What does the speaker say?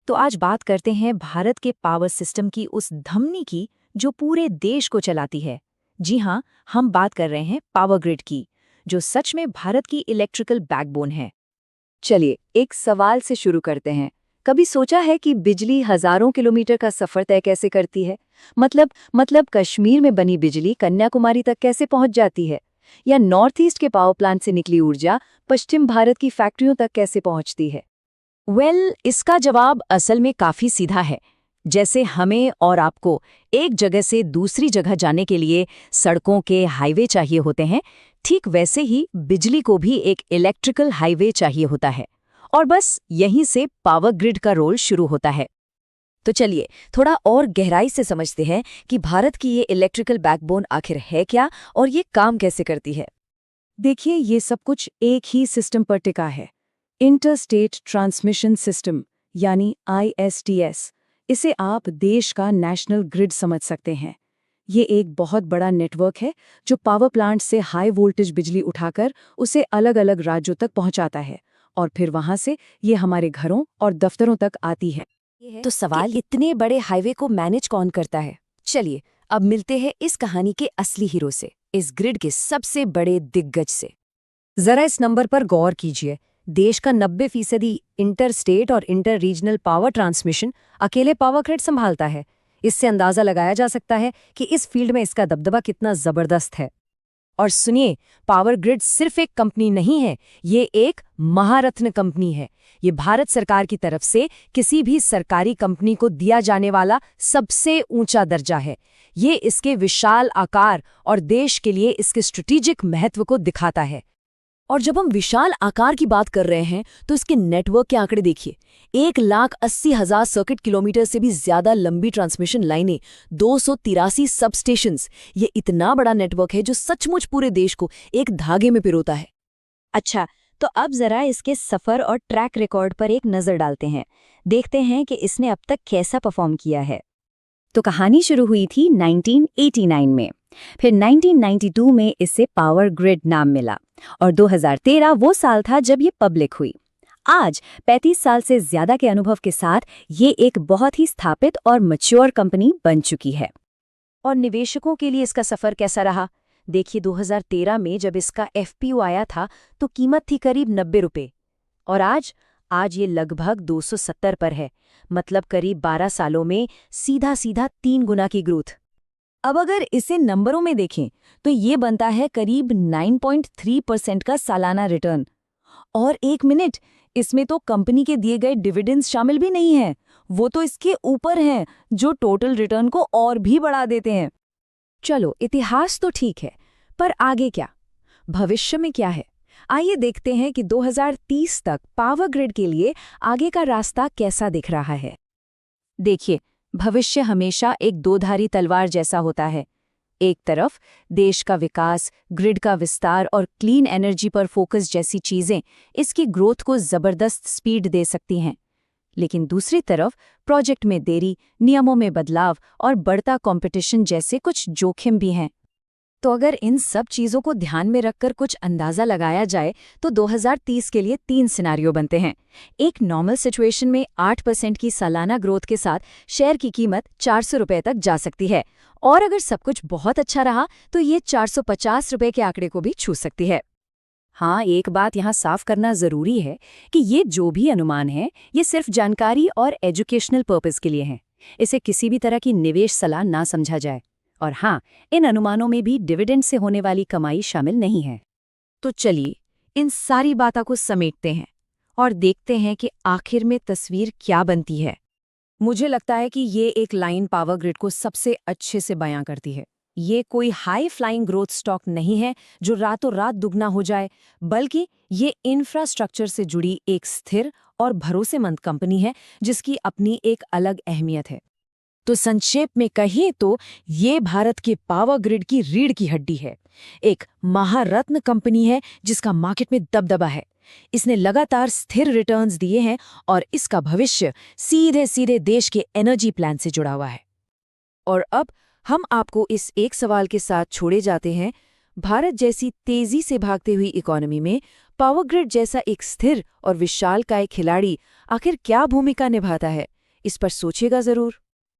तो आज बात करते हैं भारत के पावर सिस्टम की उस धमनी की जो पूरे देश को चलाती है। जी हाँ, हम बात कर रहे हैं पावर ग्रिड की, जो सच में भारत की इलेक्ट्रिकल बैकबोन है। चलिए एक सवाल से शुरू करते हैं। कभी सोचा है कि बिजली हजारों किलोमीटर का सफर तय कैसे करती है? मतलब कश्मीर में बनी बिजली कन्याकुमारी तक कैसे पहुंच जाती है? या नॉर्थ ईस्ट के पावर प्लांट से निकली ऊर्जा पश्चिम भारत की फैक्ट्रियों तक कैसे पहुंचती है? इसका जवाब असल में काफी सीधा है। जैसे हमें और आपको एक जगह से दूसरी जगह जाने के लिए सड़कों के हाईवे चाहिए होते हैं, ठीक वैसे ही बिजली को भी एक इलेक्ट्रिकल हाईवे चाहिए होता है। और बस यहीं से पावर ग्रिड का रोल शुरू होता है। तो चलिए थोड़ा और गहराई से समझते हैं कि भारत की ये इलेक्ट्रिकल बैकबोन आखिर है क्या और ये काम कैसे करती है। देखिए, ये सब कुछ एक ही सिस्टम पर टिका है, इंटरस्टेट ट्रांसमिशन सिस्टम यानी ISTS। इसे आप देश का नेशनल ग्रिड समझ सकते हैं। ये एक बहुत बड़ा नेटवर्क है जो पावर प्लांट से हाई वोल्टेज बिजली उठाकर उसे अलग अलग राज्यों तक पहुंचाता है और फिर वहां से ये हमारे घरों और दफ्तरों तक आती है। तो सवाल, इतने बड़े हाईवे को मैनेज कौन करता है? चलिए अब मिलते हैं इस कहानी के असली हीरो से, इस ग्रिड के सबसे बड़े दिग्गज से। जरा इस नंबर पर गौर कीजिए। देश का 90% इंटर स्टेट और इंटर रीजनल पावर ट्रांसमिशन अकेले पावर ग्रिड संभालता है। इससे अंदाजा लगाया जा सकता है कि इस फील्ड में इसका दबदबा कितना जबरदस्त है। और सुनिए, पावर ग्रिड सिर्फ एक कंपनी नहीं है, ये एक महारत्न कंपनी है। ये भारत सरकार की तरफ से किसी भी सरकारी कंपनी को दिया जाने वाला सबसे ऊंचा दर्जा है। ये इसके विशाल आकार और देश के लिए इसके स्ट्रेटेजिक महत्व को दिखाता है। और जब हम विशाल आकार की बात कर रहे हैं तो इसके नेटवर्क के आंकड़े देखिए। 1,80,000 सर्किट किलोमीटर से भी ज्यादा लंबी ट्रांसमिशन लाइनें, 283 सब स्टेशंस। ये इतना बड़ा नेटवर्क है जो सचमुच पूरे देश को एक धागे में पिरोता है। अच्छा, तो अब जरा इसके सफर और ट्रैक रिकॉर्ड पर एक नजर डालते हैं। देखते हैं कि इसने अब तक कैसा परफॉर्म किया है। तो कहानी शुरू हुई थी 1989 में। फिर 1992 में इसे पावर ग्रिड नाम मिला और 2013 वो साल था जब ये पब्लिक हुई। आज 35 साल से ज्यादा के अनुभव के साथ ये एक बहुत ही स्थापित और मैच्योर कंपनी बन चुकी है। और निवेशकों के लिए इसका सफर कैसा रहा? देखिए, 2013 में जब इसका FPO आया था तो कीमत थी करीब 90 रुपये और आज ये लगभग 270 पर है। मतलब करीब 12 सालों में सीधा 3 गुना की ग्रोथ। अब अगर इसे नंबरों में देखें तो ये बनता है करीब 9.3% का सालाना रिटर्न। और एक मिनट, इसमें तो कंपनी के दिए गए डिविडेंड्स शामिल भी नहीं है, वो तो इसके ऊपर हैं, जो टोटल रिटर्न को और भी बढ़ा देते हैं। चलो, इतिहास तो ठीक है, पर आगे क्या? भविष्य में क्या है? आइए देखते हैं कि 2030 तक पावर ग्रिड के लिए आगे का रास्ता कैसा दिख रहा है। देखिए, भविष्य हमेशा एक दोधारी तलवार जैसा होता है। एक तरफ देश का विकास, ग्रिड का विस्तार और क्लीन एनर्जी पर फोकस जैसी चीजें इसकी ग्रोथ को जबरदस्त स्पीड दे सकती हैं। लेकिन दूसरी तरफ प्रोजेक्ट में देरी, नियमों में बदलाव और बढ़ता कंपटीशन जैसे कुछ जोखिम भी हैं। तो अगर इन सब चीज़ों को ध्यान में रखकर कुछ अंदाज़ा लगाया जाए तो 2030 के लिए 3 सिनारियो बनते हैं। एक नॉर्मल सिचुएशन में 8% की सालाना ग्रोथ के साथ शेयर की कीमत 400 रुपये तक जा सकती है और अगर सब कुछ बहुत अच्छा रहा तो ये 450 रुपये के आंकड़े को भी छू सकती है। हाँ, एक बात यहाँ साफ करना ज़रूरी है कि ये जो भी अनुमान है ये सिर्फ जानकारी और एजुकेशनल पर्पस के लिए हैं। इसे किसी भी तरह की निवेश सलाह ना समझा जाए। और हाँ, इन अनुमानों में भी डिविडेंड से होने वाली कमाई शामिल नहीं है। तो चलिए इन सारी बातों को समेटते हैं और देखते हैं कि आखिर में तस्वीर क्या बनती है। मुझे लगता है कि ये एक लाइन पावर ग्रिड को सबसे अच्छे से बयां करती है। ये कोई हाई फ्लाइंग ग्रोथ स्टॉक नहीं है जो रातों रात दुगना हो जाए, बल्कि ये इंफ्रास्ट्रक्चर से जुड़ी एक स्थिर और भरोसेमंद कंपनी है जिसकी अपनी एक अलग अहमियत है। तो संक्षेप में कहें तो ये भारत के पावर ग्रिड की रीढ़ की हड्डी है। एक महारत्न कंपनी है जिसका मार्केट में दबदबा है। इसने लगातार स्थिर रिटर्न्स दिए हैं और इसका भविष्य सीधे सीधे देश के एनर्जी प्लान से जुड़ा हुआ है। और अब हम आपको इस एक सवाल के साथ छोड़े जाते हैं। भारत जैसी तेजी से भागती हुई इकोनॉमी में पावर ग्रिड जैसा एक स्थिर और विशालकाय खिलाड़ी आखिर क्या भूमिका निभाता है? इस पर सोचेगा जरूर।